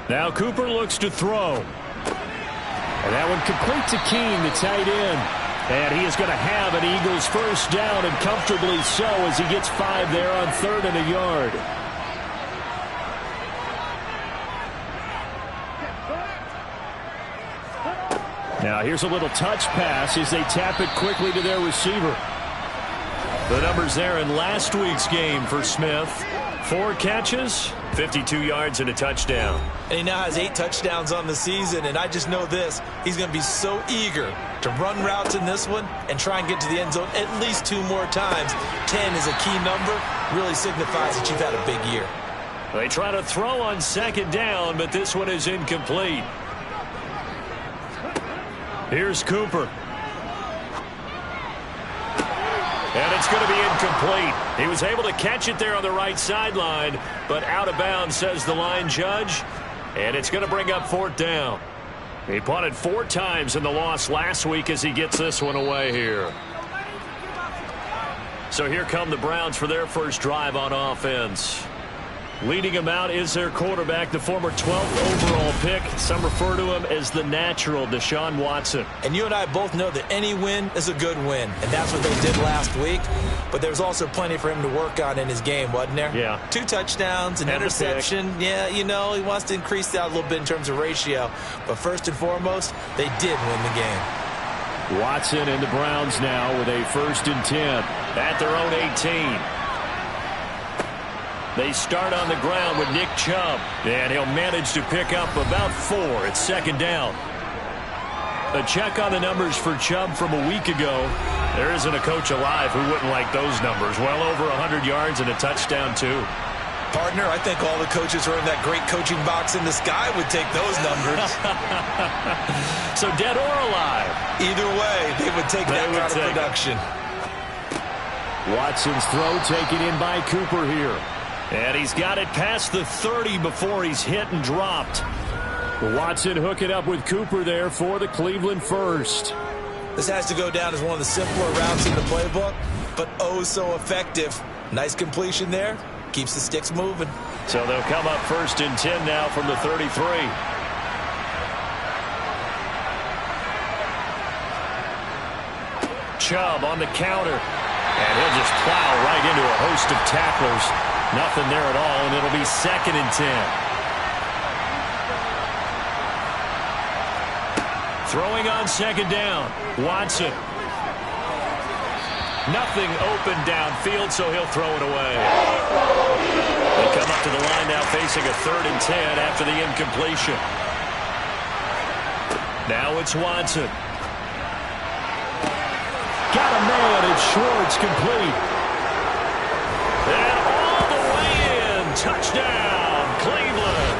Now Cooper looks to throw. And that one complete to Keene, the tight end. And he is going to have an Eagles first down, and comfortably so, as he gets 5 there on 3rd and a yard. Now here's a little touch pass as they tap it quickly to their receiver. The numbers there in last week's game for Smith. 4 catches, 52 yards, and a touchdown. And he now has 8 touchdowns on the season, and I just know this. He's going to be so eager to run routes in this one and try and get to the end zone at least 2 more times. 10 is a key number. Really signifies that you've had a big year. They try to throw on 2nd down, but this one is incomplete. Here's Cooper. And it's going to be incomplete. He was able to catch it there on the right sideline, but out of bounds, says the line judge. And it's going to bring up 4th down. He punted 4 times in the loss last week as he gets this one away here. So here come the Browns for their first drive on offense. Leading them out is their quarterback, the former 12th overall pick. Some refer to him as the natural, Deshaun Watson. And you and I both know that any win is a good win, and that's what they did last week. But there's also plenty for him to work on in his game, wasn't there? Yeah. 2 touchdowns, an interception. Yeah, you know, he wants to increase that a little bit in terms of ratio. But first and foremost, they did win the game. Watson and the Browns now with a 1st and 10 at their own 18. They start on the ground with Nick Chubb, and he'll manage to pick up about 4 at 2nd down. A check on the numbers for Chubb from a week ago. There isn't a coach alive who wouldn't like those numbers. Well over 100 yards and a touchdown, too. Partner, I think all the coaches who are in that great coaching box in the sky would take those numbers. So dead or alive? Either way, they would take that kind of production. Watson's throw taken in by Cooper here. And he's got it past the 30 before he's hit and dropped. Watson hooking up with Cooper there for the Cleveland first. This has to go down as one of the simpler routes in the playbook, but oh so effective. Nice completion there. Keeps the sticks moving. So they'll come up 1st and 10 now from the 33. Chubb on the counter. And he'll just plow right into a host of tacklers. Nothing there at all, and it'll be 2nd and 10. Throwing on 2nd down. Watson. Nothing open downfield, so he'll throw it away. They come up to the line now facing a 3rd and 10 after the incompletion. Now it's Watson. Got a man, it's Schwartz, complete. And all the way in. Touchdown, Cleveland.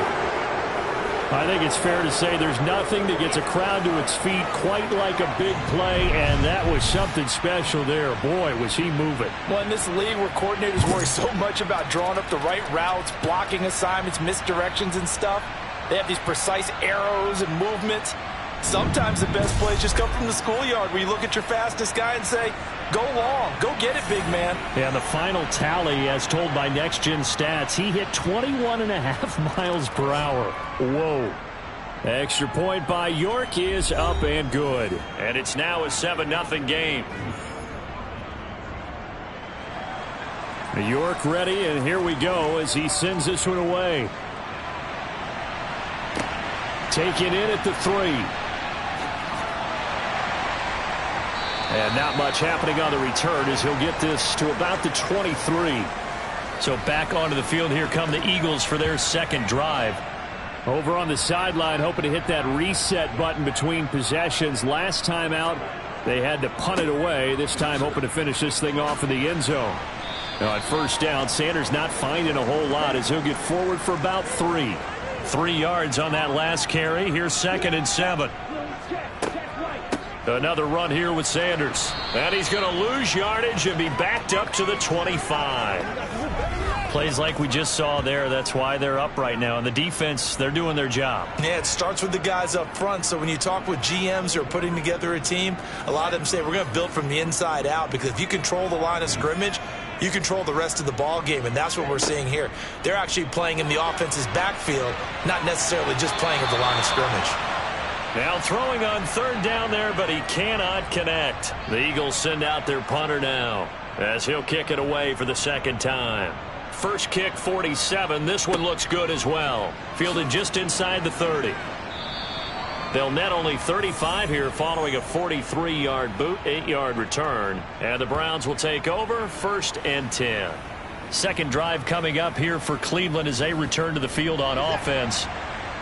I think it's fair to say there's nothing that gets a crowd to its feet quite like a big play, and that was something special there. Boy, was he moving. Well, in this league where coordinators worry so much about drawing up the right routes, blocking assignments, misdirections and stuff, they have these precise arrows and movements. Sometimes the best plays just come from the schoolyard where you look at your fastest guy and say, go long, go get it, big man. Yeah, the final tally, as told by Next Gen Stats, he hit 21.5 miles per hour. Whoa. Extra point by York is up and good. And it's now a 7-0 game. York ready, and here we go as he sends this one away. Taken in at the 3. And not much happening on the return as he'll get this to about the 23. So back onto the field, here come the Eagles for their 2nd drive. Over on the sideline, hoping to hit that reset button between possessions. Last time out, they had to punt it away. This time hoping to finish this thing off in the end zone. Now at 1st down, Sanders not finding a whole lot as he'll get forward for about 3. 3 yards on that last carry. Here's 2nd and 7. Another run here with Sanders. And he's going to lose yardage and be backed up to the 25. Plays like we just saw there, that's why they're up right now. And the defense, they're doing their job. Yeah, it starts with the guys up front. So when you talk with GMs who are putting together a team, a lot of them say we're going to build from the inside out, because if you control the line of scrimmage, you control the rest of the ball game, and that's what we're seeing here. They're actually playing in the offense's backfield, not necessarily just playing at the line of scrimmage. Now throwing on third down there, but he cannot connect. The Eagles send out their punter now, as he'll kick it away for the second time. First kick, 47. This one looks good as well. Fielded just inside the 30. They'll net only 35 here following a 43-yard boot, 8-yard return. And the Browns will take over, 1st and 10. Second drive coming up here for Cleveland as they return to the field on offense.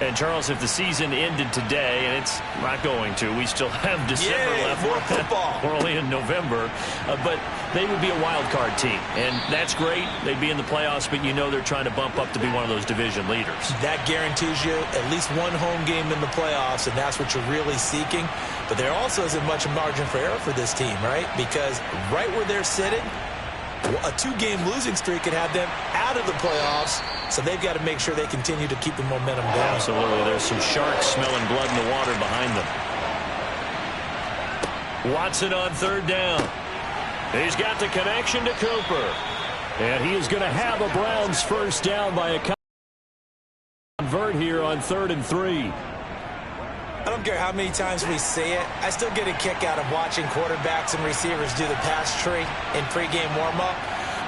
And, Charles, if the season ended today, and it's not going to, we still have December left. More football. We're only in November. But they would be a wild card team, and that's great. They'd be in the playoffs, but you know they're trying to bump up to be one of those division leaders. That guarantees you at least one home game in the playoffs, and that's what you're really seeking. But there also isn't much margin for error for this team, right? Because right where they're sitting, a 2-game losing streak could have them out of the playoffs, so they've got to make sure they continue to keep the momentum going. Absolutely. There's some sharks smelling blood in the water behind them. Watson on third down. He's got the connection to Cooper. And he is going to have a Browns first down by a convert here on 3rd and 3. I don't care how many times we see it. I still get a kick out of watching quarterbacks and receivers do the pass tree in pregame warm-up.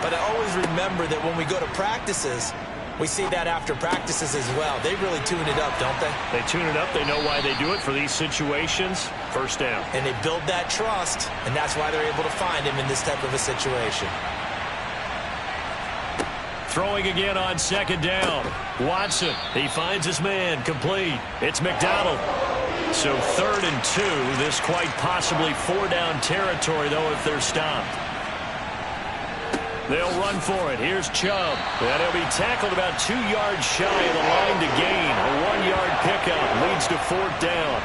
But I always remember that when we go to practices, we see that after practices as well. They really tune it up, don't they? They tune it up. They know why they do it for these situations. First down. And they build that trust, and that's why they're able to find him in this type of a situation. Throwing again on second down. Watson, he finds his man, complete. It's McDonald. So 3rd and 2. This quite possibly 4-down territory, though, if they're stopped. They'll run for it. Here's Chubb. And he'll be tackled about 2 yards shy of the line to gain. A 1-yard pickup leads to 4th down.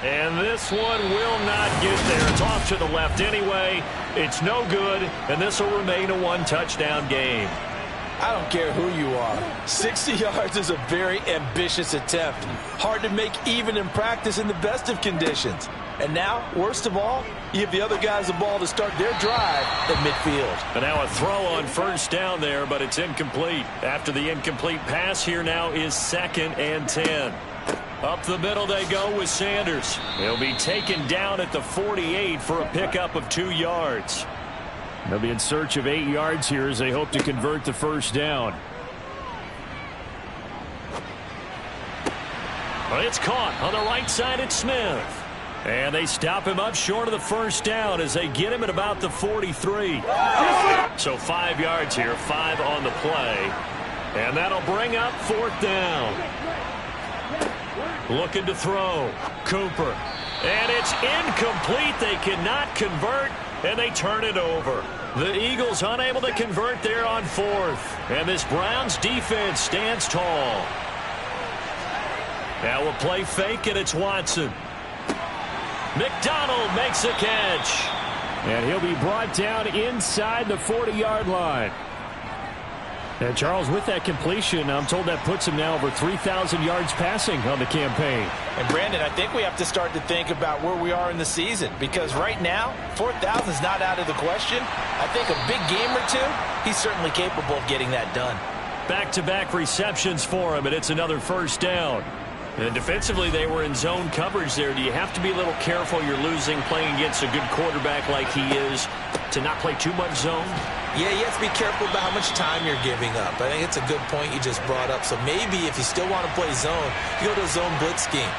And this one will not get there. It's off to the left anyway. It's no good, and this will remain a 1-touchdown game. I don't care who you are. 60 yards is a very ambitious attempt. Hard to make even in practice in the best of conditions. And now, worst of all, you give the other guys the ball to start their drive at midfield. And now a throw on first down there, but it's incomplete. After the incomplete pass, here now is 2nd and 10. Up the middle they go with Sanders. He'll be taken down at the 48 for a pickup of 2 yards. They'll be in search of 8 yards here as they hope to convert the first down. Well, it's caught on the right side at Smith. And they stop him up short of the first down as they get him at about the 43. So 5 yards here, 5 on the play. And that'll bring up 4th down. Looking to throw. Cooper. And it's incomplete. They cannot convert, and they turn it over. The Eagles unable to convert there on 4th. And this Browns defense stands tall. Now we'll play fake, and it's Watson. McDonald makes a catch. And he'll be brought down inside the 40-yard line. And, Charles, with that completion, I'm told that puts him now over 3,000 yards passing on the campaign. And, Brandon, I think we have to start to think about where we are in the season. Because right now, 4,000 is not out of the question. I think a big game or two, he's certainly capable of getting that done. Back-to-back receptions for him, and it's another first down. And defensively, they were in zone coverage there. Do you have to be a little careful? You're losing, playing against a good quarterback like he is, to not play too much zone? Yeah, you have to be careful about how much time you're giving up. I think it's a good point you just brought up. So maybe if you still want to play zone, you go to a zone blitz scheme.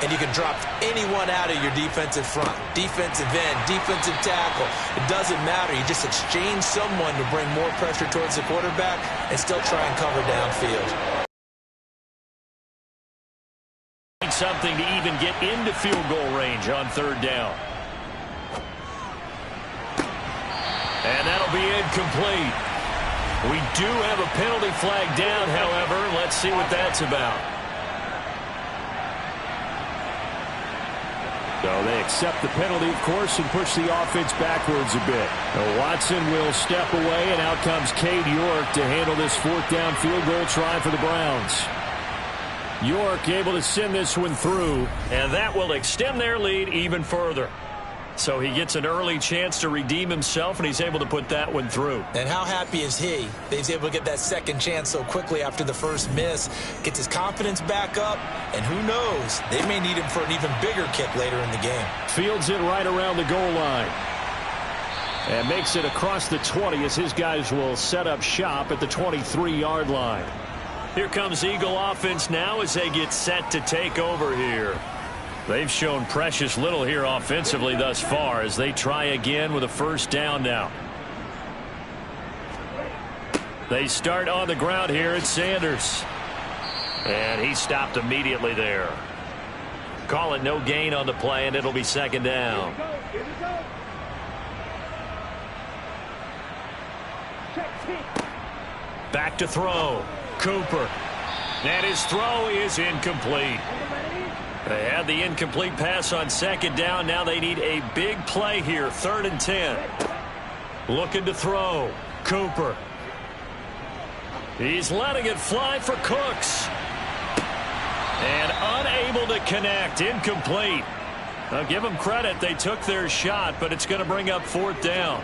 And you can drop anyone out of your defensive front. Defensive end, defensive tackle. It doesn't matter. You just exchange someone to bring more pressure towards the quarterback and still try and cover downfield. Something to even get into field goal range on 3rd down. And that'll be incomplete. We do have a penalty flag down, however. Let's see what that's about. So they accept the penalty, of course, and push the offense backwards a bit. Now Watson will step away, and out comes Cade York to handle this fourth down field goal try for the Browns. York able to send this one through, and that will extend their lead even further. So he gets an early chance to redeem himself, and he's able to put that one through. And how happy is he that he's able to get that second chance so quickly after the first miss, gets his confidence back up, and who knows, they may need him for an even bigger kick later in the game. Fields it right around the goal line. And makes it across the 20 as his guys will set up shop at the 23-yard line. Here comes Eagle offense now as they get set to take over here. They've shown precious little here offensively thus far as they try again with a first down now. They start on the ground here at Sanders. And he stopped immediately there. Call it no gain on the play, and it'll be second down. Back to throw. Cooper. And his throw is incomplete. They had the incomplete pass on second down. Now they need a big play here. 3rd and 10. Looking to throw. Cooper. He's letting it fly for Cooks. And unable to connect. Incomplete. I'll give them credit. They took their shot, but it's going to bring up 4th down.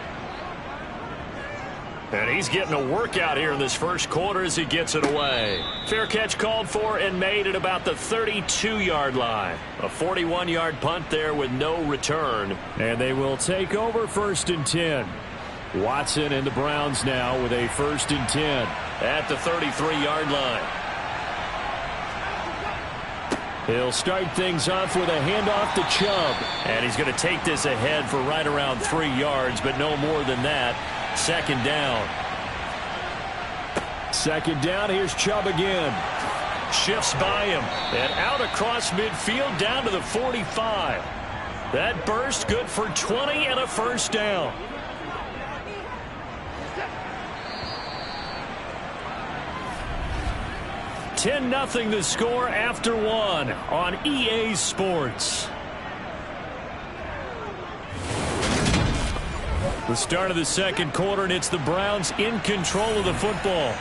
And he's getting a workout here in this first quarter as he gets it away. Fair catch called for and made at about the 32-yard line. A 41-yard punt there with no return. And they will take over 1st and 10. Watson and the Browns now with a 1st and 10 at the 33-yard line. He'll start things off with a handoff to Chubb. And he's going to take this ahead for right around 3 yards, but no more than that. 2nd down. 2nd down. Here's Chubb again. Shifts by him. And out across midfield down to the 45. That burst good for 20 and a first down. $10-0 the score after 1 on EA Sports. The start of the second quarter, and it's the Browns in control of the football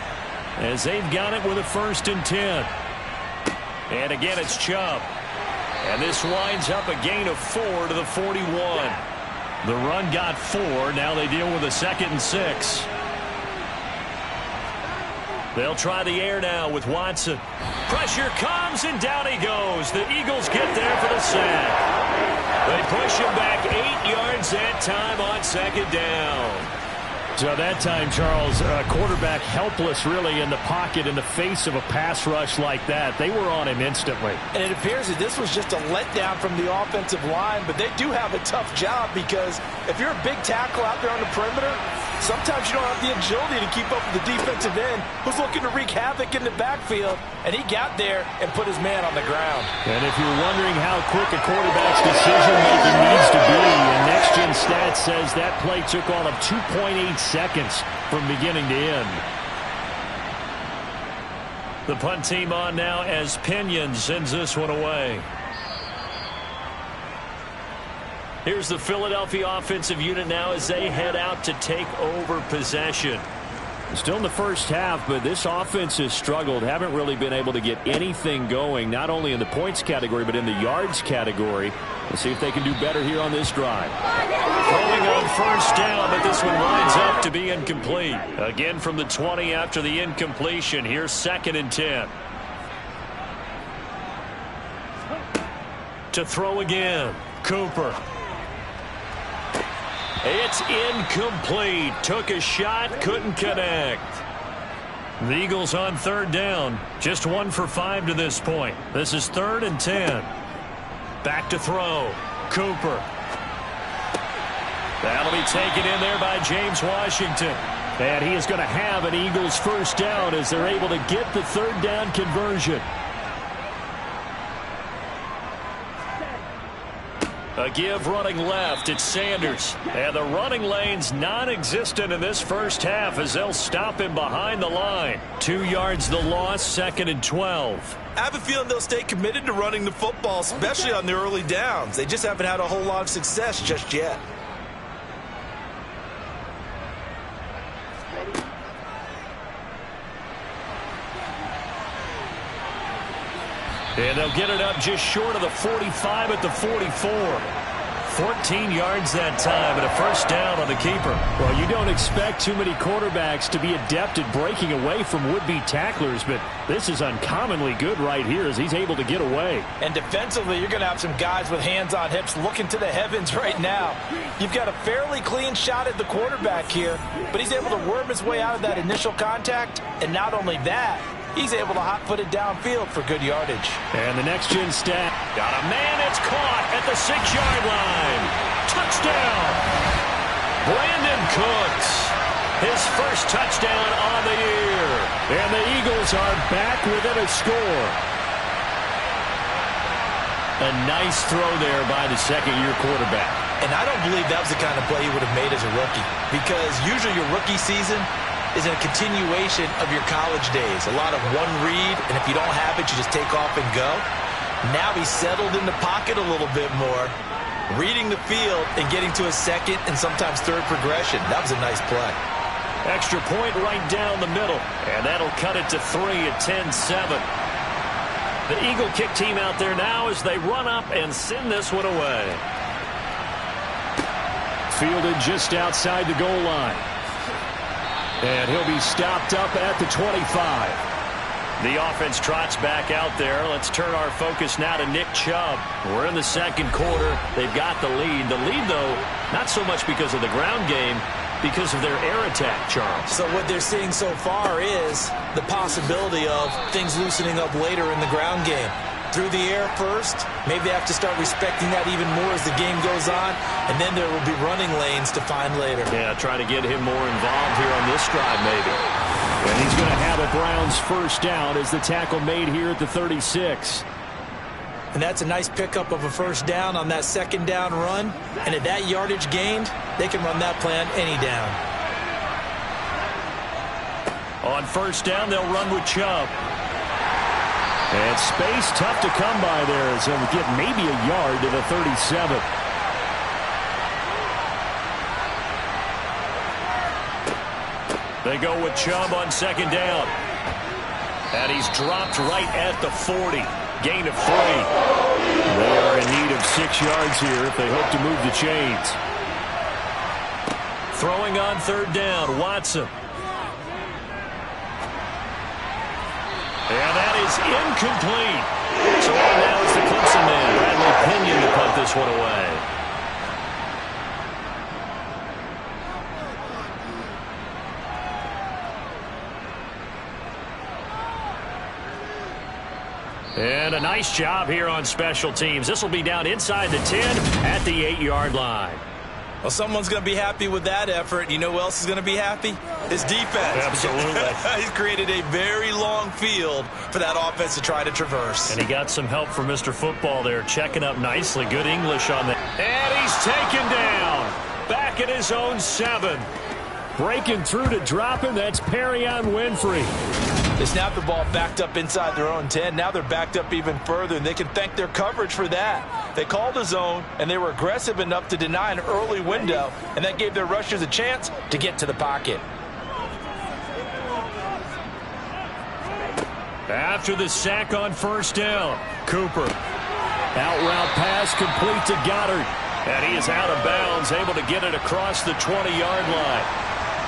as they've got it with a 1st and 10. And again, it's Chubb. And this winds up a gain of 4 to the 41. The run got 4. Now they deal with a 2nd and 6. They'll try the air now with Watson. Pressure comes, and down he goes. The Eagles get there for the sack. They push him back 8 yards that time on 2nd down. So that time, Charles, quarterback helpless really in the pocket in the face of a pass rush like that. They were on him instantly. And it appears that this was just a letdown from the offensive line, but they do have a tough job because if you're a big tackle out there on the perimeter, sometimes you don't have the agility to keep up with the defensive end who's looking to wreak havoc in the backfield, and he got there and put his man on the ground. And if you're wondering how quick a quarterback's decision-making needs to be, and Next Gen Stats says that play took all of 2.8 seconds from beginning to end. The punt team on now as Pinion sends this one away. Here's the Philadelphia offensive unit now as they head out to take over possession. Still in the first half, but this offense has struggled. Haven't really been able to get anything going, not only in the points category, but in the yards category. Let's see if they can do better here on this drive. Throwing on first down, but this one winds up to be incomplete. Again from the 20 after the incompletion. Here's 2nd and 10. To throw again. Cooper. It's incomplete. Took a shot, couldn't connect. The Eagles on 3rd down. Just 1 for 5 to this point. This is 3rd and 10. Back to throw. Cooper. That'll be taken in there by James Washington. And he is going to have an Eagles first down as they're able to get the 3rd down conversion. A give running left. It's Sanders. And the running lane's non-existent in this first half as they'll stop him behind the line. 2 yards the loss, 2nd and 12. I have a feeling they'll stay committed to running the football, especially on the early downs. They just haven't had a whole lot of success just yet. And they'll get it up just short of the 45 at the 44. 14 yards that time and a first down on the keeper. Well, you don't expect too many quarterbacks to be adept at breaking away from would-be tacklers, but this is uncommonly good right here as he's able to get away. And defensively, you're going to have some guys with hands on hips looking to the heavens right now. You've got a fairly clean shot at the quarterback here, but he's able to worm his way out of that initial contact, and not only that, he's able to hot-foot it downfield for good yardage. And the next-gen stat. Got a man, it's caught at the 6-yard line. Touchdown! Brandon Cooks. His first touchdown on the year. And the Eagles are back within a score. A nice throw there by the second-year quarterback. And I don't believe that was the kind of play he would have made as a rookie, because usually your rookie season is a continuation of your college days. A lot of one read, and if you don't have it, you just take off and go. Now he's settled in the pocket a little bit more, reading the field and getting to a second and sometimes third progression. That was a nice play. Extra point right down the middle, and that'll cut it to 3 at 10-7. The Eagle kick team out there now as they run up and send this one away. Fielded just outside the goal line. And he'll be stopped up at the 25. The offense trots back out there. Let's turn our focus now to Nick Chubb. We're in the second quarter. They've got the lead. The lead, though, not so much because of the ground game, because of their air attack, Charles. So what they're seeing so far is the possibility of things loosening up later in the ground game. Through the air first, maybe they have to start respecting that even more as the game goes on, and then there will be running lanes to find later. Yeah, try to get him more involved here on this drive maybe. And he's going to have a Browns first down as the tackle made here at the 36. And that's a nice pickup of a first down on that second down run, and at that yardage gained, they can run that play on any down. On first down, they'll run with Chubb. And space tough to come by there as he'll get maybe a yard to the 37. They go with Chubb on second down. And he's dropped right at the 40. Gain of 3. They are in need of 6 yards here if they hope to move the chains. Throwing on third down, Watson. And that is incomplete. So right now it's the Clemson man, Bradley Pinion, to punt this one away. And a nice job here on special teams. This will be down inside the 10 at the 8-yard line. Well, someone's going to be happy with that effort. You know who else is going to be happy? His defense. Absolutely. He's created a very long field for that offense to try to traverse. And he got some help from Mr. Football there, checking up nicely. Good English on that. And he's taken down. Back at his own 7. Breaking through to drop him. That's Perrion Winfrey. They snapped the ball backed up inside their own 10. Now they're backed up even further, and they can thank their coverage for that. They called a zone, and they were aggressive enough to deny an early window, and that gave their rushers a chance to get to the pocket. After the sack on first down, Cooper. Out route pass complete to Goddard. And he is out of bounds, able to get it across the 20-yard line.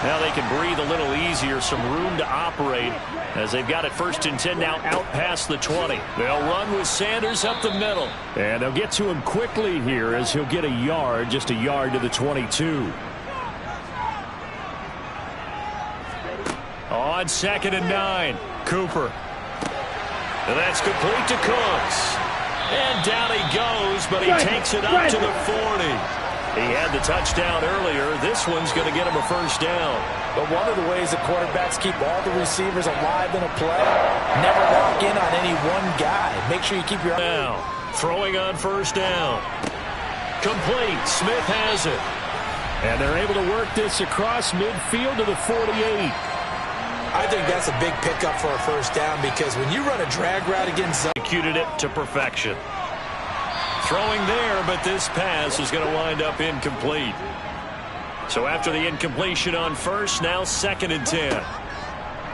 Now they can breathe a little easier, some room to operate as they've got it first and 10 now out past the 20. They'll run with Sanders up the middle. And they'll get to him quickly here as he'll get a yard, just a yard to the 22. On 2nd and 9, Cooper. And that's complete to Cooks. And down he goes, but he takes it up to the 40. He had the touchdown earlier. This one's going to get him a first down. But one of the ways the quarterbacks keep all the receivers alive in a play, never lock in on any one guy. Make sure you keep your eye. Now, throwing on first down. Complete. Smith has it. And they're able to work this across midfield to the 48. I think that's a big pickup for a first down because when you run a drag route against zone. Executed it to perfection. Throwing there, but this pass is going to wind up incomplete. So after the incompletion on first, now 2nd and 10.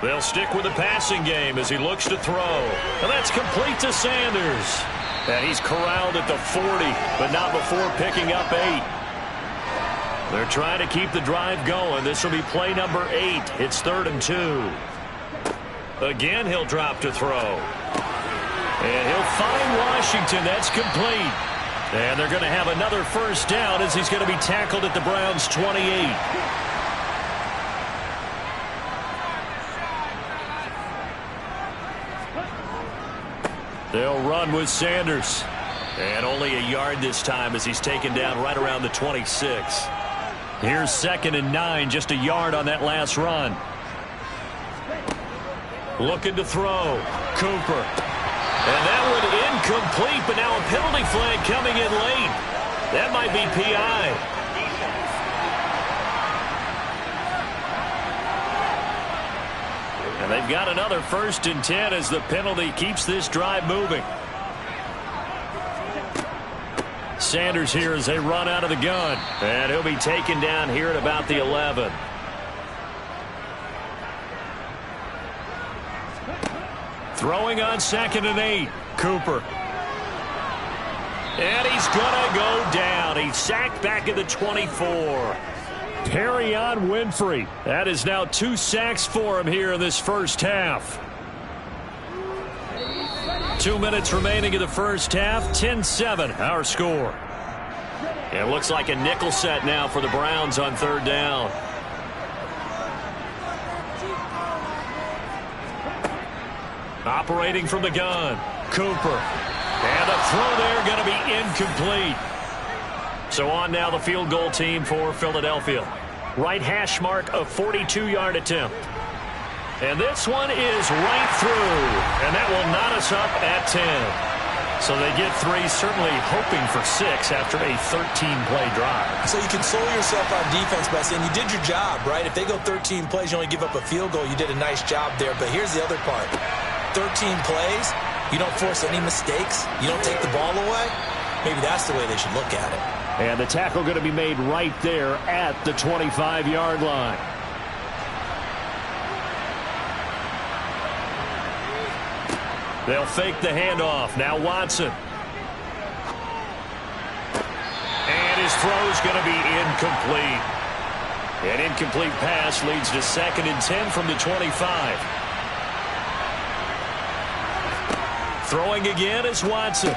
They'll stick with the passing game as he looks to throw. And that's complete to Sanders. And he's corralled at the 40, but not before picking up 8. They're trying to keep the drive going. This will be play number 8. It's 3rd and 2. Again, he'll drop to throw. And he'll find Washington. That's complete. And they're going to have another first down as he's going to be tackled at the Browns' 28. They'll run with Sanders. And only a yard this time as he's taken down right around the 26. Here's 2nd and 9, just a yard on that last run. Looking to throw. Cooper. And that one incomplete, but now a penalty flag coming in late. That might be PI. And they've got another 1st and 10 as the penalty keeps this drive moving. Sanders here as they run out of the gun. And he'll be taken down here at about the 11. Throwing on 2nd and 8. Cooper. And he's going to go down. He's sacked back at the 24. Perrion Winfrey. That is now 2 sacks for him here in this first half. 2 minutes remaining in the first half. 10-7 our score. It looks like a nickel set now for the Browns on 3rd down. Operating from the gun. Cooper. And the throw there going to be incomplete. So on now the field goal team for Philadelphia. Right hash mark, a 42-yard attempt. And this one is right through. And that will knot us up at 10. So they get 3, certainly hoping for 6 after a 13-play drive. So you console yourself on defense by saying you did your job, right? If they go 13 plays, you only give up a field goal, you did a nice job there. But here's the other part. 13 plays, you don't force any mistakes, you don't take the ball away. Maybe that's the way they should look at it. And the tackle going to be made right there at the 25-yard line. They'll fake the handoff. Now Watson. And his throw's going to be incomplete. An incomplete pass leads to 2nd and 10 from the 25. Throwing again is Watson.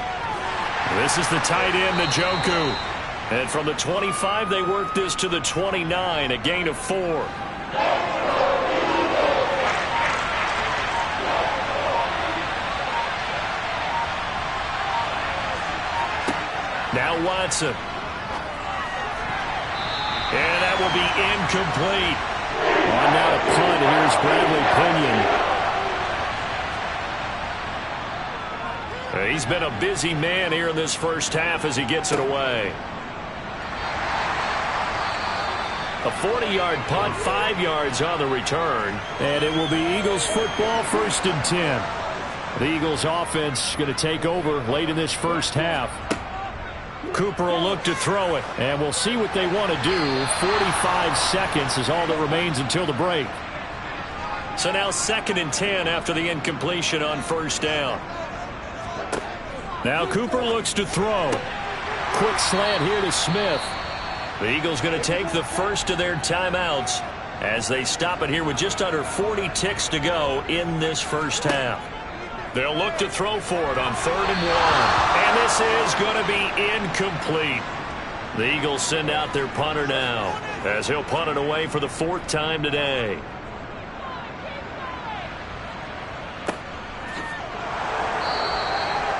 This is the tight end, Njoku. And from the 25, they work this to the 29, a gain of 4. Now Watson. And that will be incomplete. On now to punt, here's Bradley Pinion. He's been a busy man here in this first half as he gets it away. A 40-yard punt, 5 yards on the return. And it will be Eagles football, 1st and 10. The Eagles offense going to take over late in this first half. Cooper will look to throw it, and we'll see what they want to do. 45 seconds is all that remains until the break. So now 2nd and 10 after the incompletion on 1st down. Now Cooper looks to throw. Quick slant here to Smith. The Eagles going to take the first of their timeouts as they stop it here with just under 40 ticks to go in this first half. They'll look to throw for it on 3rd and 1. And this is going to be incomplete. The Eagles send out their punter now as he'll punt it away for the 4th time today.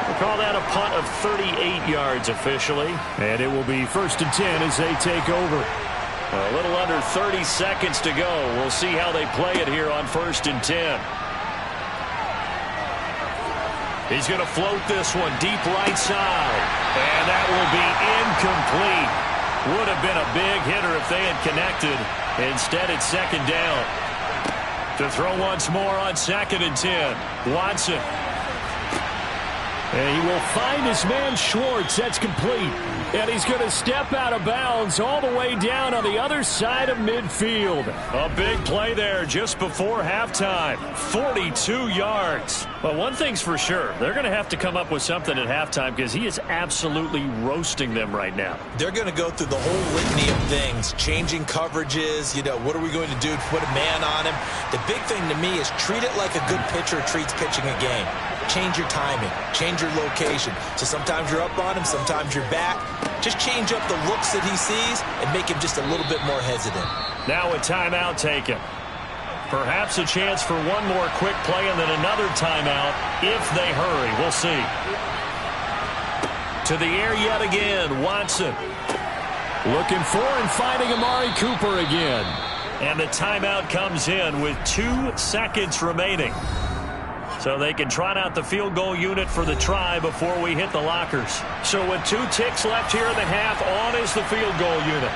We'll call that a punt of 38 yards officially. And it will be 1st and 10 as they take over. A little under 30 seconds to go. We'll see how they play it here on 1st and 10. He's going to float this one deep right side. And that will be incomplete. Would have been a big hitter if they had connected. Instead, it's second down. To throw once more on 2nd and 10. Watson. And he will find his man Schwartz. That's complete. And he's going to step out of bounds all the way down on the other side of midfield. A big play there just before halftime. 42 yards. But one thing's for sure. They're going to have to come up with something at halftime because he is absolutely roasting them right now. They're going to go through the whole litany of things. Changing coverages. You know, what are we going to do to put a man on him? The big thing to me is treat it like a good pitcher treats pitching a game. Change your timing. Change your location. So sometimes you're up on him, sometimes you're back. Just change up the looks that he sees and make him just a little bit more hesitant. Now a timeout taken. Perhaps a chance for one more quick play and then another timeout if they hurry. We'll see. To the air yet again. Watson. Looking for and finding Amari Cooper again. And the timeout comes in with 2 seconds remaining. So they can trot out the field goal unit for the try before we hit the lockers. So with 2 ticks left here in the half, on is the field goal unit.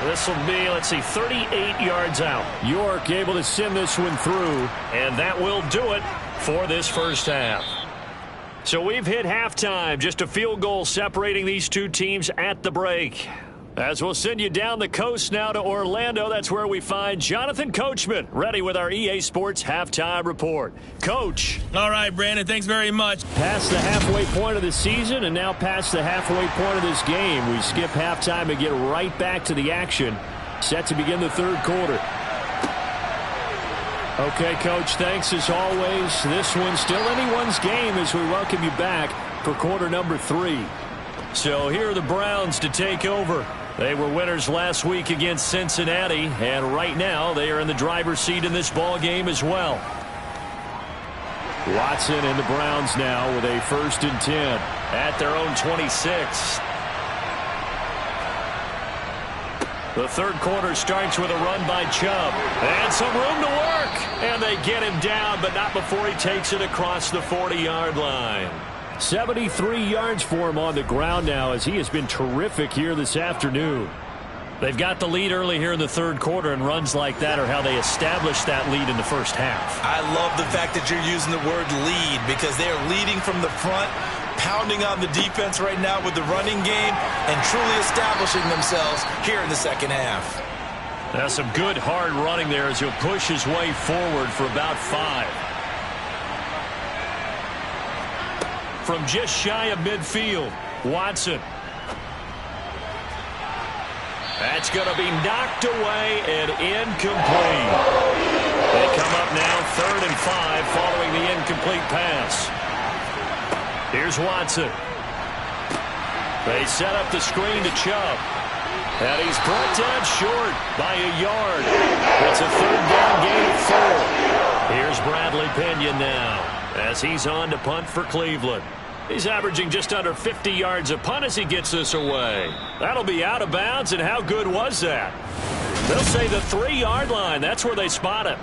This will be, let's see, 38 yards out. York able to send this one through, and that will do it for this first half. So we've hit halftime, just a field goal separating these two teams at the break. As we'll send you down the coast now to Orlando, that's where we find Jonathan Coachman, ready with our EA Sports Halftime Report. Coach. All right, Brandon, thanks very much. Past the halfway point of the season and now past the halfway point of this game. We skip halftime and get right back to the action. Set to begin the third quarter. Okay, Coach, thanks as always. This one's still anyone's game as we welcome you back for quarter number 3. So here are the Browns to take over. They were winners last week against Cincinnati, and right now they are in the driver's seat in this ball game as well. Watson and the Browns now with a 1st and 10 at their own 26. The third quarter starts with a run by Chubb. And some room to work. And they get him down, but not before he takes it across the 40-yard line. 73 yards for him on the ground now as he has been terrific here this afternoon. They've got the lead early here in the third quarter, and runs like that are how they establish that lead in the first half. I love the fact that you're using the word lead because they are leading from the front, pounding on the defense right now with the running game, and truly establishing themselves here in the second half. That's some good hard running there as he'll push his way forward for about 5. From just shy of midfield, Watson. That's going to be knocked away and incomplete. They come up now 3rd and 5 following the incomplete pass. Here's Watson. They set up the screen to Chubb. And he's brought down short by a yard. It's a 3rd down gain of 4. Here's Bradley Pinion now as he's on to punt for Cleveland. He's averaging just under 50 yards a punt as he gets this away. That'll be out of bounds, and how good was that? They'll say the 3-yard line. That's where they spot him.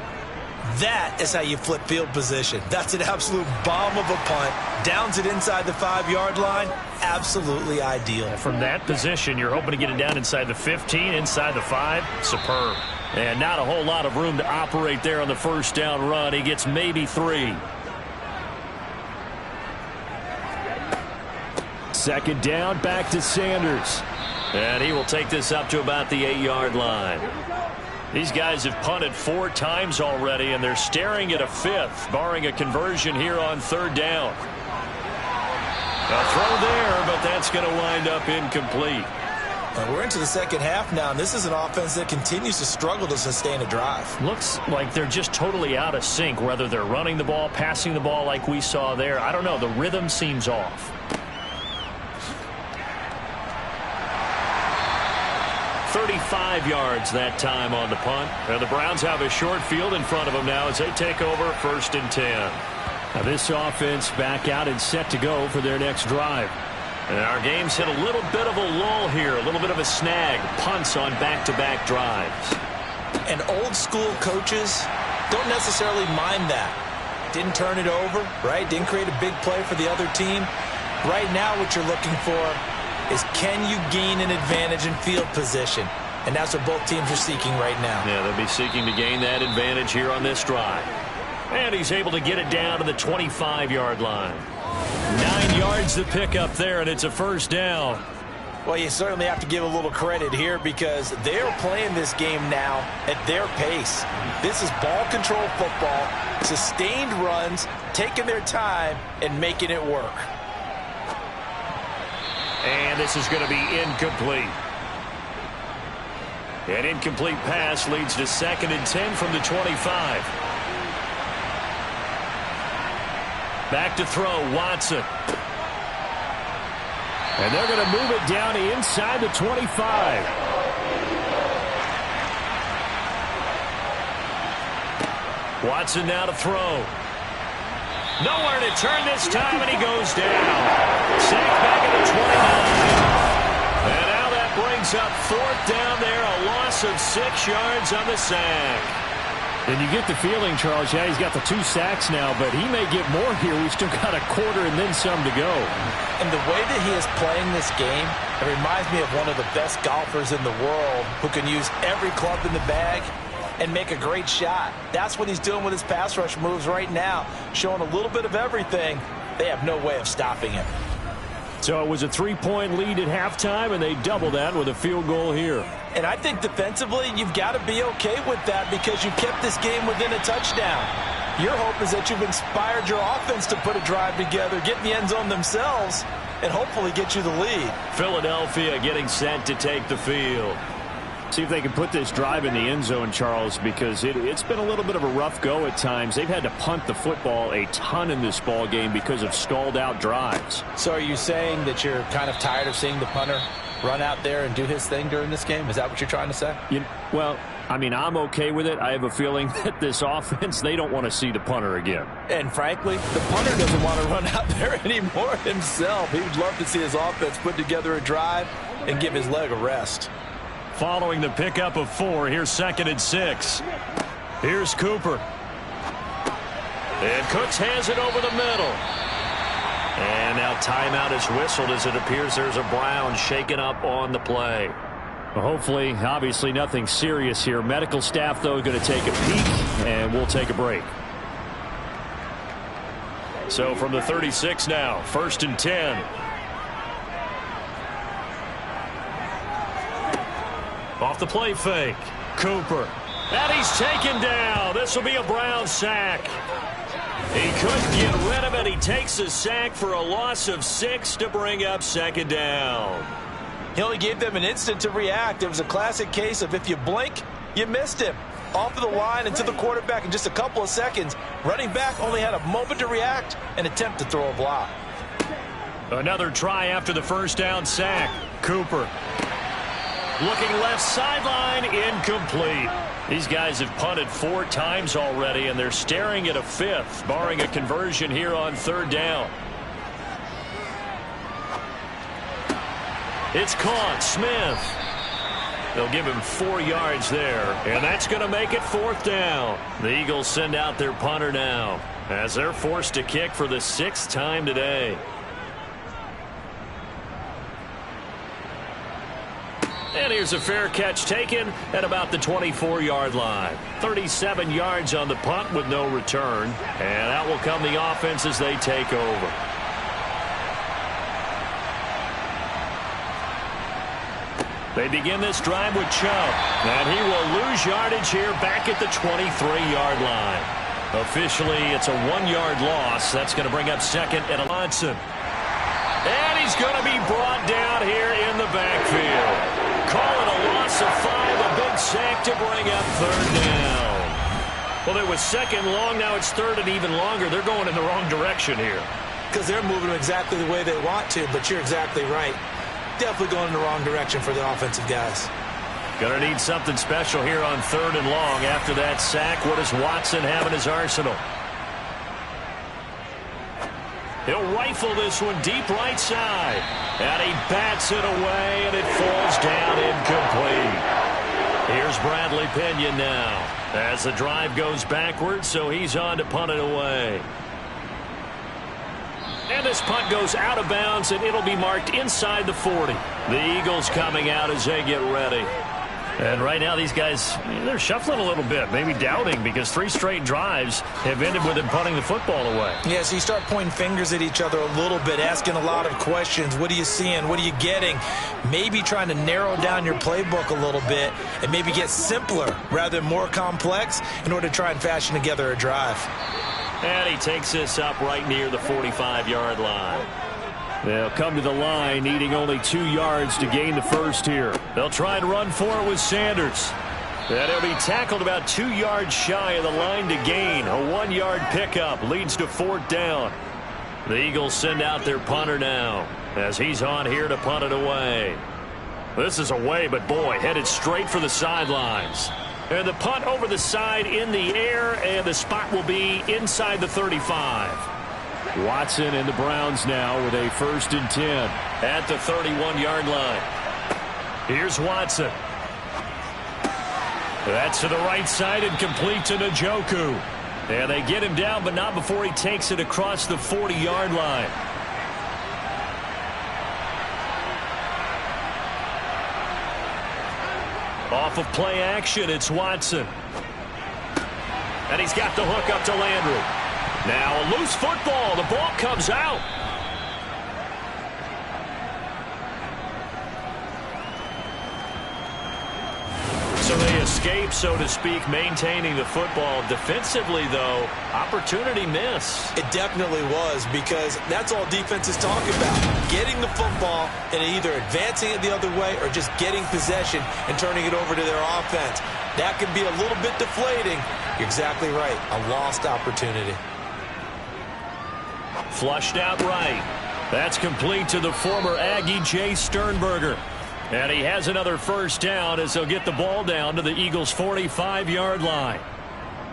That is how you flip field position. That's an absolute bomb of a punt. Downs it inside the 5-yard line. Absolutely ideal. From that position, you're hoping to get it down inside the 15, inside the 5. Superb. And not a whole lot of room to operate there on the first down run. He gets maybe 3. Second down, back to Sanders. And he will take this up to about the 8-yard line. These guys have punted 4 times already, and they're staring at a 5th, barring a conversion here on 3rd down. A throw there, but that's going to wind up incomplete. We're into the second half now, and this is an offense that continues to struggle to sustain a drive. Looks like they're just totally out of sync, whether they're running the ball, passing the ball like we saw there. I don't know. The rhythm seems off. 35 yards that time on the punt. And the Browns have a short field in front of them now as they take over 1st and 10. Now this offense back out and set to go for their next drive. And our game's hit a little bit of a lull here, a little bit of a snag. Punts on back-to-back drives. And old school coaches don't necessarily mind that. didn't turn it over, right? Didn't create a big play for the other team. Right now what you're looking for is, can you gain an advantage in field position? And that's what both teams are seeking right now. Yeah, they'll be seeking to gain that advantage here on this drive. And he's able to get it down to the 25-yard line. 9 yards to pick up there, and it's a first down. Well, you certainly have to give a little credit here because they're playing this game now at their pace. This is ball control football, sustained runs, taking their time, and making it work. And this is going to be incomplete. An incomplete pass leads to 2nd and 10 from the 25. Back to throw, Watson. And they're going to move it down inside the 25. Watson now to throw. Nowhere to turn this time, and he goes down. Sacked back at the 29. And now that brings up 4th down there, a loss of 6 yards on the sack. And you get the feeling, Charles, yeah, he's got the 2 sacks now, but he may get more here. We've still got a quarter and then some to go. And the way that he is playing this game, it reminds me of one of the best golfers in the world who can use every club in the bag and make a great shot. That's what he's doing with his pass rush moves right now, showing a little bit of everything. They have no way of stopping him. So it was a 3-point lead at halftime, and they double that with a field goal here. And I think defensively, you've got to be okay with that because you kept this game within a touchdown. Your hope is that you've inspired your offense to put a drive together, get in the end zone themselves, and hopefully get you the lead. Philadelphia getting set to take the field. See if they can put this drive in the end zone, Charles, because it's been a little bit of a rough go at times. They've had to punt the football a ton in this ball game because of stalled out drives. So are you saying that you're kind of tired of seeing the punter run out there and do his thing during this game? Is that what you're trying to say? Well, I mean, I'm okay with it. I have a feeling that this offense, they don't want to see the punter again. And frankly, the punter doesn't want to run out there anymore himself. He would love to see his offense put together a drive and give his leg a rest. Following the pickup of 4, here's 2nd and 6. Here's Cooper. And Cooks has it over the middle. And now timeout is whistled as it appears there's a Brown shaken up on the play. Well, hopefully, obviously nothing serious here. Medical staff, though, going to take a peek, and we'll take a break. So from the 36 now, 1st and 10. Off the play fake. Cooper. And he's taken down. This will be a Brown sack. He couldn't get rid of it. He takes a sack for a loss of 6 to bring up 2nd down. He only gave them an instant to react. It was a classic case of if you blink, you missed him. Off of the line and to the quarterback in just a couple of seconds. Running back only had a moment to react and attempt to throw a block. Another try after the 1st down sack. Cooper. Looking left sideline, incomplete. These guys have punted 4 times already, and they're staring at a 5th, barring a conversion here on 3rd down. It's caught. Smith. They'll give him 4 yards there, and that's going to make it 4th down. The Eagles send out their punter now as they're forced to kick for the 6th time today. And here's a fair catch taken at about the 24-yard line. 37 yards on the punt with no return. And out will come the offense as they take over. They begin this drive with Chubb. And he will lose yardage here back at the 23-yard line. Officially, it's a 1-yard loss. That's going to bring up 2nd and Johnson. And he's going to be brought down here in the backfield. Call it a loss of 5, a big sack to bring up 3rd down. Well, it was 2nd long, now it's 3rd and even longer. They're going in the wrong direction here. Because they're moving exactly the way they want to, but you're exactly right. Definitely going in the wrong direction for the offensive guys. Gonna need something special here on 3rd and long. After that sack, what does Watson have in his arsenal? He'll rifle this one deep right side. And he bats it away, and it falls down incomplete. Here's Bradley Pinion now. As the drive goes backwards, so he's on to punt it away. And this punt goes out of bounds, and it'll be marked inside the 40. The Eagles coming out as they get ready. And right now these guys, they're shuffling a little bit, maybe doubting, because 3 straight drives have ended with them punting the football away. Yeah, so you start pointing fingers at each other a little bit, asking a lot of questions. What are you seeing? What are you getting? Maybe trying to narrow down your playbook a little bit and maybe get simpler rather than more complex in order to try and fashion together a drive. And he takes this up right near the 45-yard line. They'll come to the line needing only 2 yards to gain the first here. They'll try and run for it with Sanders. And he'll be tackled about 2 yards shy of the line to gain. A 1-yard pickup leads to 4th down. The Eagles send out their punter now as he's on here to punt it away. This is away, but boy, headed straight for the sidelines. And the punt over the side in the air, and the spot will be inside the 35. Watson and the Browns now with a 1st and 10 at the 31-yard line. Here's Watson. That's to the right side and complete to Njoku. And they get him down, but not before he takes it across the 40-yard line. Off of play action, it's Watson. And he's got the hook up to Landry. Now a loose football. The ball comes out. So they escape, so to speak, maintaining the football. Defensively, though, opportunity miss. It definitely was, because that's all defenses talk about. Getting the football and either advancing it the other way or just getting possession and turning it over to their offense. That can be a little bit deflating. You're exactly right. A lost opportunity. Flushed out right. That's complete to the former Aggie, Jay Sternberger. And he has another 1st down as they'll get the ball down to the Eagles' 45-yard line.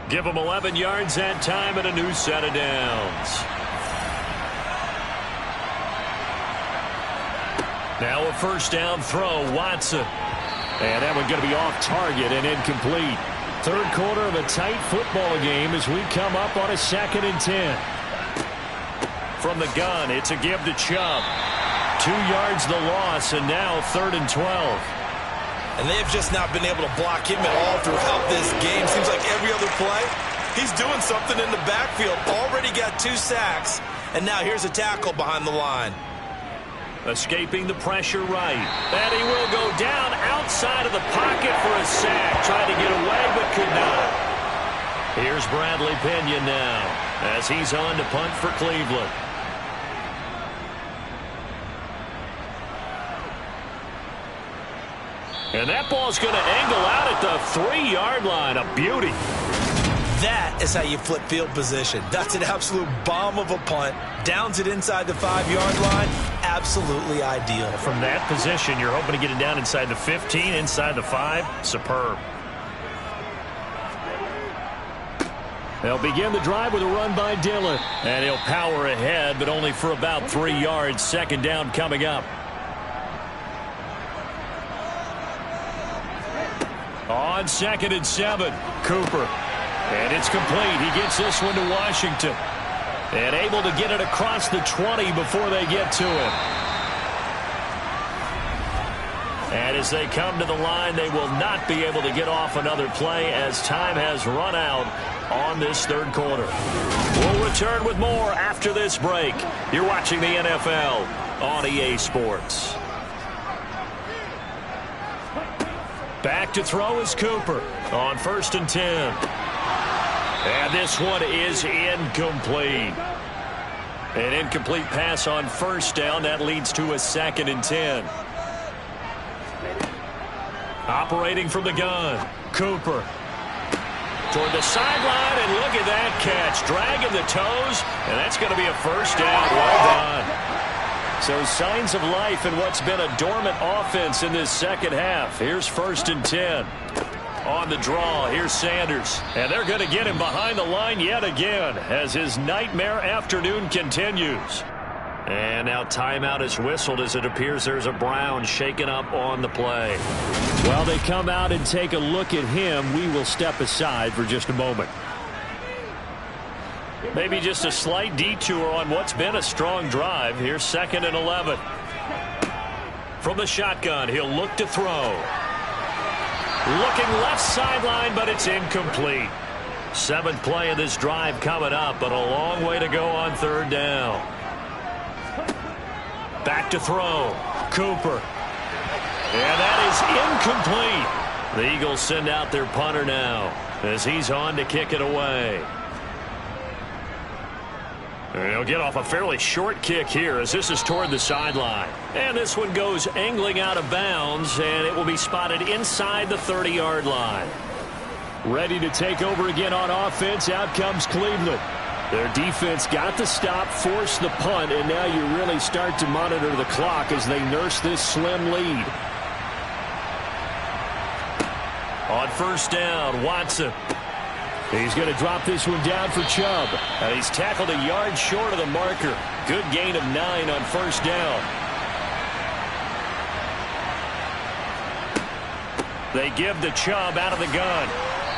Give them 11 yards that time and a new set of downs. Now a 1st down throw, Watson. And that one going to be off target and incomplete. 3rd quarter of a tight football game as we come up on a 2nd and 10. From the gun, it's a give to Chubb. 2 yards the loss, and now 3rd and 12. And they have just not been able to block him at all throughout this game. Seems like every other play, he's doing something in the backfield. Already got 2 sacks, and now here's a tackle behind the line. Escaping the pressure right. And he will go down outside of the pocket for a sack. Tried to get away, but could not. Here's Bradley Pinion now as he's on to punt for Cleveland. And that ball's going to angle out at the 3-yard line. A beauty. That is how you flip field position. That's an absolute bomb of a punt. Downs it inside the 5-yard line. Absolutely ideal. From that position, you're hoping to get it down inside the 15, inside the 5. Superb. They'll begin the drive with a run by Dillon. And he'll power ahead, but only for about 3 yards. 2nd down coming up. On 2nd and 7, Cooper. And it's complete. He gets this one to Washington. And able to get it across the 20 before they get to him. And as they come to the line, they will not be able to get off another play as time has run out on this 3rd quarter. We'll return with more after this break. You're watching the NFL on EA Sports. Back to throw is Cooper on 1st and 10. And this one is incomplete. An incomplete pass on 1st down. That leads to a 2nd and 10. Operating from the gun, Cooper. Toward the sideline, and look at that catch. Dragging the toes, and that's going to be a 1st down. Well done. So signs of life in what's been a dormant offense in this 2nd half. Here's 1st and 10. On the draw, here's Sanders. And they're going to get him behind the line yet again as his nightmare afternoon continues. And now timeout is whistled as it appears there's a Brown shaken up on the play. While they come out and take a look at him, we will step aside for just a moment. Maybe just a slight detour on what's been a strong drive. Here's 2nd and 11. From the shotgun, he'll look to throw. Looking left sideline, but it's incomplete. 7th play of this drive coming up, but a long way to go on 3rd down. Back to throw. Cooper. And that is incomplete. The Eagles send out their punter now as he's on to kick it away. And he'll get off a fairly short kick here as this is toward the sideline. And this one goes angling out of bounds, and it will be spotted inside the 30-yard line. Ready to take over again on offense. Out comes Cleveland. Their defense got the stop, forced the punt, and now you really start to monitor the clock as they nurse this slim lead. On 1st down, Watson. He's going to drop this one down for Chubb. And he's tackled a yard short of the marker. Good gain of 9 on 1st down. They give to Chubb out of the gun.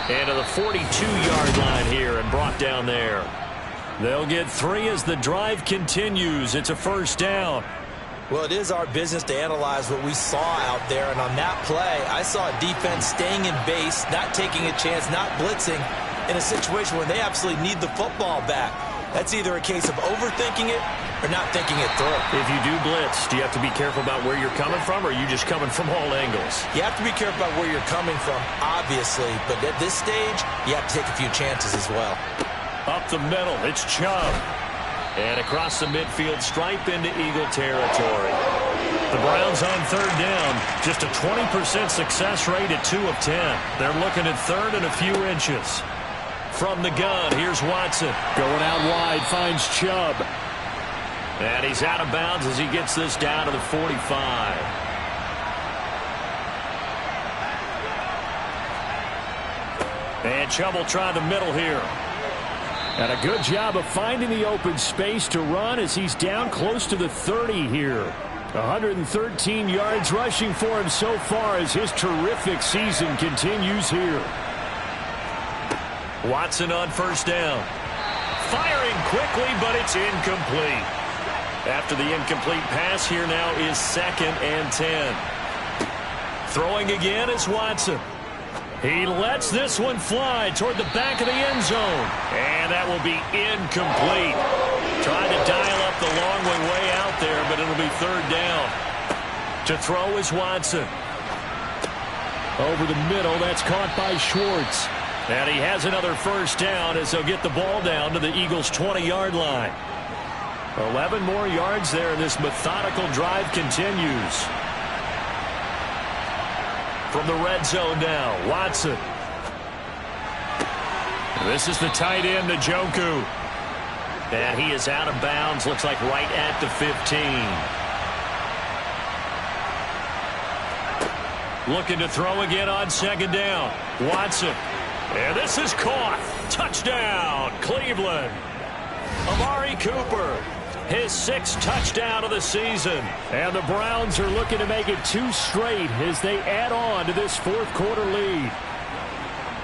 And to the 42-yard line here and brought down there. They'll get 3 as the drive continues. It's a 1st down. Well, it is our business to analyze what we saw out there. And on that play, I saw a defense staying in base, not taking a chance, not blitzing, in a situation where they absolutely need the football back. That's either a case of overthinking it or not thinking it through. If you do blitz, do you have to be careful about where you're coming from, or are you just coming from all angles? You have to be careful about where you're coming from, obviously. But at this stage, you have to take a few chances as well. Up the middle, it's Chubb. And across the midfield stripe into Eagle territory. The Browns on 3rd down. Just a 20% success rate at 2 of 10. They're looking at 3rd and a few inches. From the gun, here's Watson. Going out wide, finds Chubb. And he's out of bounds as he gets this down to the 45. And Chubb will try the middle here. And a good job of finding the open space to run as he's down close to the 30 here. 113 yards rushing for him so far as his terrific season continues here. Watson on 1st down. Firing quickly, but it's incomplete. After the incomplete pass, here now is 2nd and 10. Throwing again is Watson. He lets this one fly toward the back of the end zone. And that will be incomplete. Trying to dial up the long way out there, but it'll be 3rd down. To throw is Watson. Over the middle, that's caught by Schwartz. And he has another 1st down as they'll get the ball down to the Eagles' 20-yard line. 11 more yards there, and this methodical drive continues. From the red zone now, Watson. This is the tight end, Njoku. And he is out of bounds, looks like right at the 15. Looking to throw again on 2nd down. Watson. And this is caught. Touchdown, Cleveland. Amari Cooper, his 6th touchdown of the season. And the Browns are looking to make it 2 straight as they add on to this 4th quarter lead.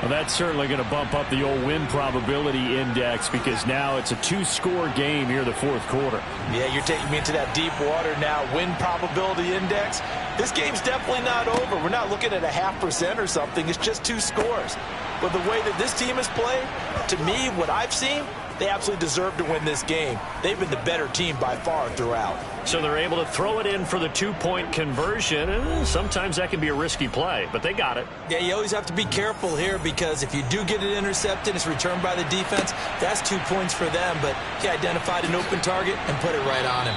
Well, that's certainly going to bump up the old win probability index because now it's a 2-score game here in the 4th quarter. Yeah, you're taking me into that deep water now. Win probability index. This game's definitely not over. We're not looking at a 0.5% or something. It's just 2 scores. But the way that this team has played, to me, what I've seen, they absolutely deserve to win this game. They've been the better team by far throughout. So they're able to throw it in for the 2-point conversion, and sometimes that can be a risky play, but they got it. Yeah, you always have to be careful here because if you do get it intercepted, it's returned by the defense, that's 2 points for them, but he identified an open target and put it right on him.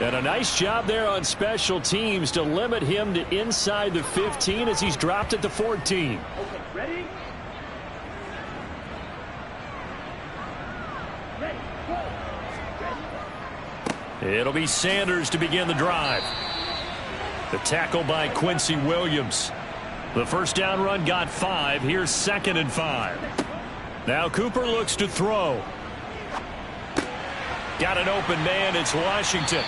And a nice job there on special teams to limit him to inside the 15 as he's dropped at the 14. Okay, ready? It'll be Sanders to begin the drive. The tackle by Quincy Williams. The 1st down run got 5. Here's 2nd and 5. Now Cooper looks to throw. got an open man. It's Washington.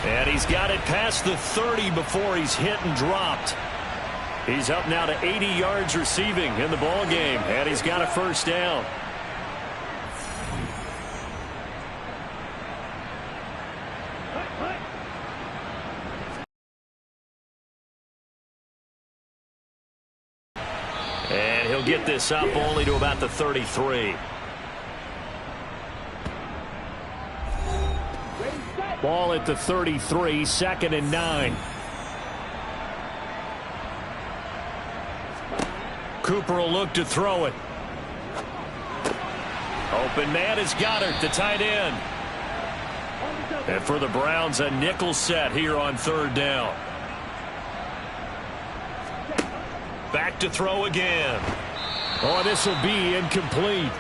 And he's got it past the 30 before he's hit and dropped. He's up now to 80 yards receiving in the ball game, and he's got a first down. And he'll get this up only to about the 33. Ball at the 33, 2nd and 9. Cooper will look to throw it. Open man is Goddard, the tight end. And for the Browns, a nickel set here on 3rd down. Back to throw again. Oh, this will be incomplete.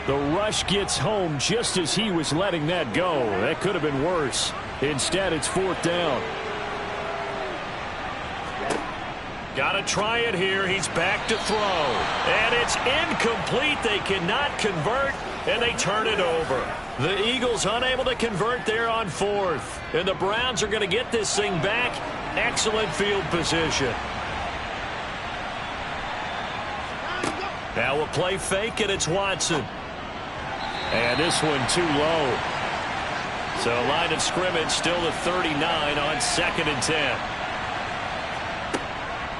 The rush gets home just as he was letting that go. That could have been worse. Instead, it's 4th down. Got to try it here. He's back to throw. And it's incomplete. They cannot convert, and they turn it over. The Eagles unable to convert there on 4th. And the Browns are going to get this thing back. Excellent field position. Now a play fake, and it's Watson. And this one too low. So line of scrimmage still at 39 on 2nd and 10.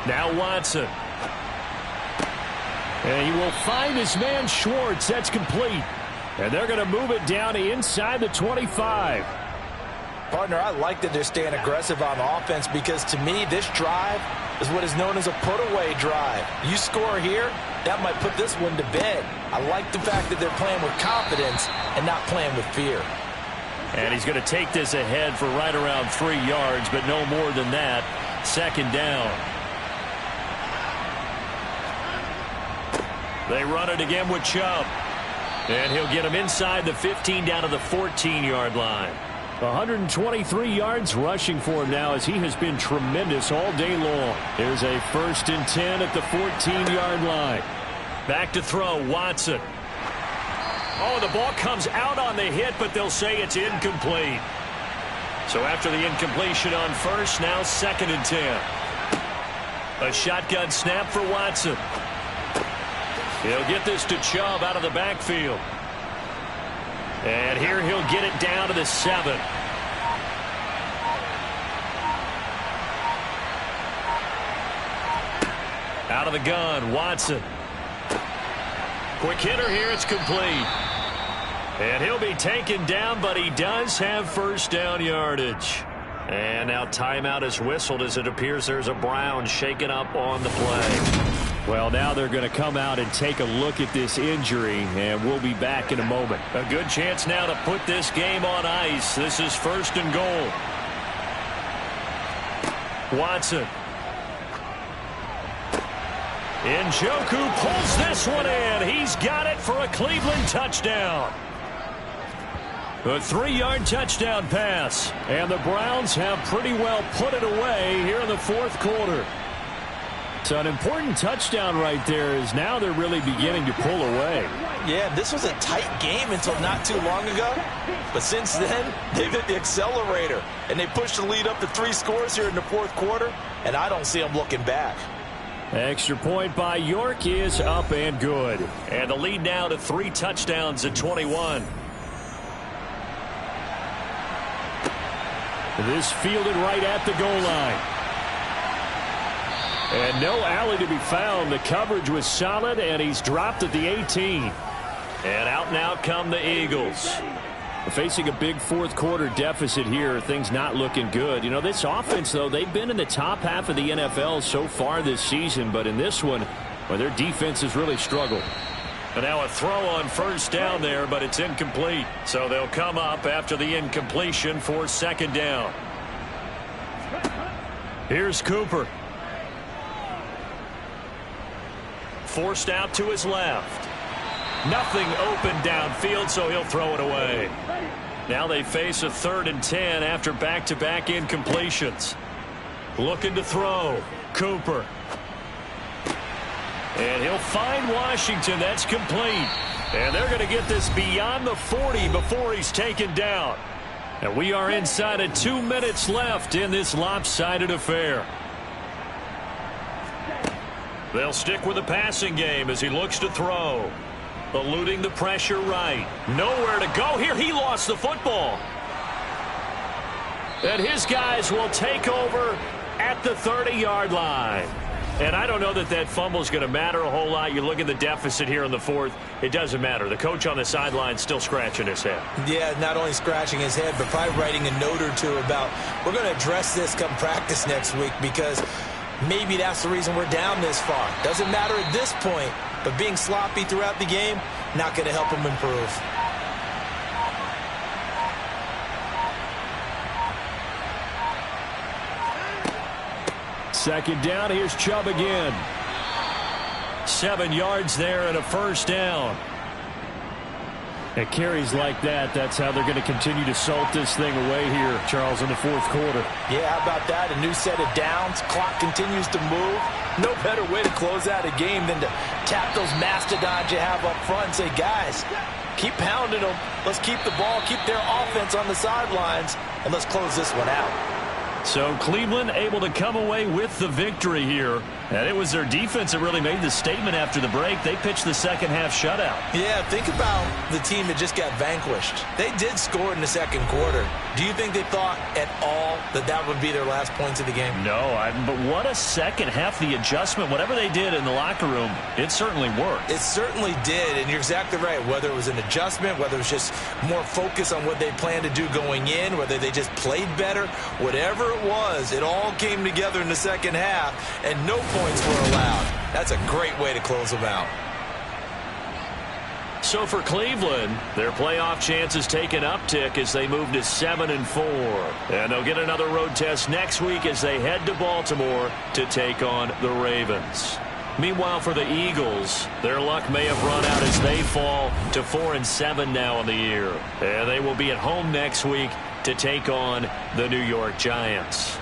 Now Watson. And he will find his man Schwartz. That's complete. And they're going to move it down to inside the 25. Partner, I like that they're staying aggressive on offense because to me this drive is what is known as a put-away drive. You score here, that might put this one to bed. I like the fact that they're playing with confidence and not playing with fear. And he's going to take this ahead for right around 3 yards, but no more than that. 2nd down. They run it again with Chubb. And he'll get him inside the 15 down to the 14-yard line. 123 yards rushing for him now as he has been tremendous all day long. Here's a 1st and 10 at the 14-yard line. Back to throw, Watson. Oh, the ball comes out on the hit, but they'll say it's incomplete. So after the incompletion on 1st, now 2nd and 10. A shotgun snap for Watson. He'll get this to Chubb out of the backfield. And here he'll get it down to the 7. Out of the gun, Watson. Quick hitter here, it's complete. And he'll be taken down, but he does have 1st down yardage. And now timeout is whistled as it appears there's a Brown shaken up on the play. Well, now they're going to come out and take a look at this injury, and we'll be back in a moment. A good chance now to put this game on ice. This is 1st and goal. Watson. Njoku pulls this one in. He's got it for a Cleveland touchdown. A 3-yard touchdown pass. And the Browns have pretty well put it away here in the 4th quarter. So an important touchdown right there is now they're really beginning to pull away. Yeah, this was a tight game until not too long ago. But since then, they've hit the accelerator. And they pushed the lead up to 3 scores here in the 4th quarter. And I don't see them looking back. Extra point by York is up and good. And the lead now to 3 touchdowns at 21. This fielded right at the goal line. And no alley to be found. The coverage was solid, and he's dropped at the 18. And out and out come the Eagles. Facing a big 4th quarter deficit here, things not looking good. You know, this offense, though, they've been in the top half of the NFL so far this season. But in this one, well, their defense has really struggled. And now a throw on 1st down there, but it's incomplete. So they'll come up after the incompletion for 2nd down. Here's Cooper. Forced out to his left. Nothing open downfield, so he'll throw it away. Now they face a 3rd and 10 after back-to-back incompletions. Looking to throw. Cooper. And he'll find Washington. That's complete. And they're going to get this beyond the 40 before he's taken down. And we are inside of 2 minutes left in this lopsided affair. They'll stick with the passing game as he looks to throw. Eluding the pressure right. Nowhere to go here. He lost the football. And his guys will take over at the 30-yard line. And I don't know that that fumble is going to matter a whole lot. You look at the deficit here in the fourth. It doesn't matter. The coach on the sideline still scratching his head. Yeah, not only scratching his head, but probably writing a note or two about we're going to address this come practice next week because maybe that's the reason we're down this far. Doesn't matter at this point, but being sloppy throughout the game, not going to help him improve. Second down, here's Chubb again. 7 yards there and a first down. At carries like that, that's how they're going to continue to salt this thing away here, Charles, in the fourth quarter. Yeah, how about that? A new set of downs. Clock continues to move. No better way to close out a game than to tap those mastodons you have up front and say, guys, keep pounding them. Let's keep the ball, keep their offense on the sidelines, and let's close this one out. So Cleveland able to come away with the victory here. And it was their defense that really made the statement after the break. They pitched the second half shutout. Yeah, think about the team that just got vanquished. They did score in the second quarter. Do you think they thought at all that that would be their last points of the game? No, but what a second half. The adjustment, whatever they did in the locker room, it certainly worked. It certainly did, and you're exactly right. Whether it was an adjustment, whether it was just more focus on what they planned to do going in, whether they just played better, whatever it was, it all came together in the second half, and no points were allowed. That's a great way to close them out. So for Cleveland, their playoff chances take an uptick as they move to 7-4. And they'll get another road test next week as they head to Baltimore to take on the Ravens. Meanwhile, for the Eagles, their luck may have run out as they fall to 4-7 now in the year. And they will be at home next week to take on the New York Giants.